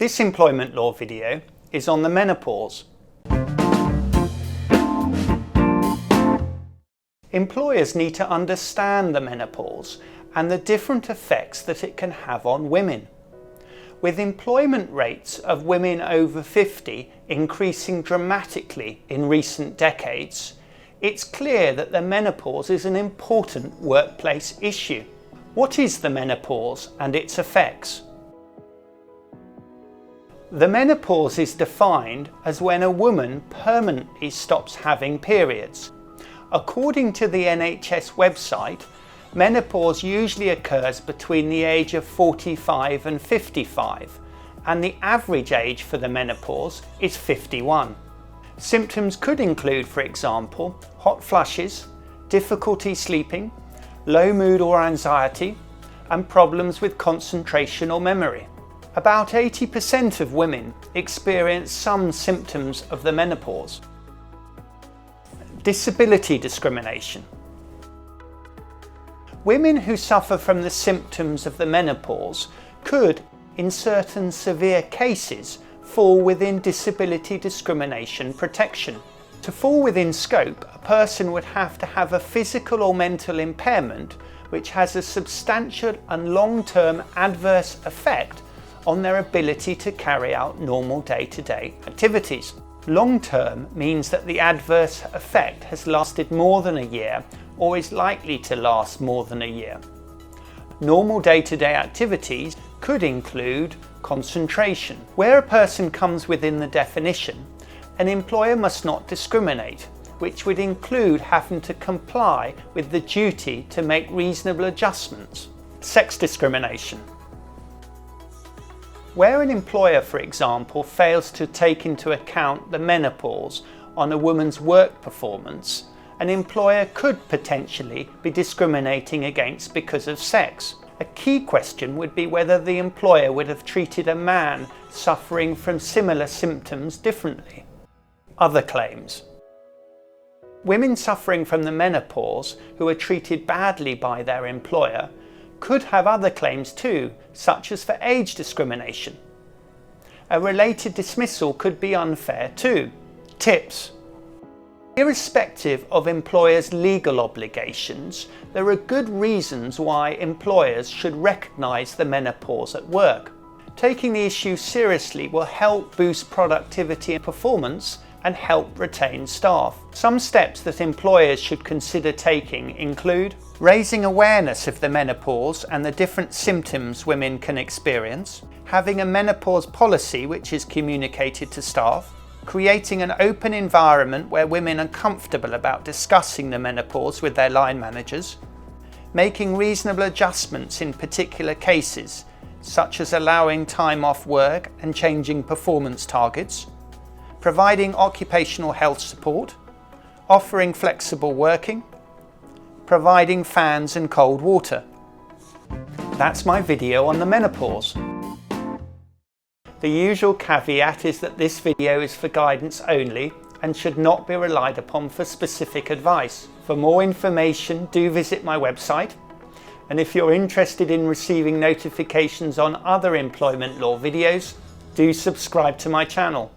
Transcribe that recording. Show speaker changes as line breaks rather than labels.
This employment law video is on the menopause. Employers need to understand the menopause and the different effects that it can have on women. With employment rates of women over 50 increasing dramatically in recent decades, it's clear that the menopause is an important workplace issue. What is the menopause and its effects? The menopause is defined as when a woman permanently stops having periods. According to the NHS website, menopause usually occurs between the age of 45 and 55, and the average age for the menopause is 51. Symptoms could include, for example, hot flushes, difficulty sleeping, low mood or anxiety, and problems with concentration or memory. About 80% of women experience some symptoms of the menopause. Disability discrimination. Women who suffer from the symptoms of the menopause could, in certain severe cases, fall within disability discrimination protection. To fall within scope, a person would have to have a physical or mental impairment which has a substantial and long-term adverse effect on their ability to carry out normal day-to-day activities. Long-term means that the adverse effect has lasted more than a year or is likely to last more than a year. Normal day-to-day activities could include concentration. Where a person comes within the definition, an employer must not discriminate, which would include having to comply with the duty to make reasonable adjustments. Sex discrimination. Where an employer, for example, fails to take into account the menopause on a woman's work performance, an employer could potentially be discriminating against because of sex. A key question would be whether the employer would have treated a man suffering from similar symptoms differently. Other claims. Women suffering from the menopause who are treated badly by their employer could have other claims too, such as for age discrimination. A related dismissal could be unfair too. Tips. Irrespective of employers' legal obligations, there are good reasons why employers should recognise the menopause at work. Taking the issue seriously will help boost productivity and performance and help retain staff. Some steps that employers should consider taking include raising awareness of the menopause and the different symptoms women can experience, having a menopause policy which is communicated to staff, creating an open environment where women are comfortable about discussing the menopause with their line managers, making reasonable adjustments in particular cases, such as allowing time off work and changing performance targets, providing occupational health support, offering flexible working, providing fans and cold water. That's my video on the menopause. The usual caveat is that this video is for guidance only and should not be relied upon for specific advice. For more information, do visit my website. And if you're interested in receiving notifications on other employment law videos, do subscribe to my channel.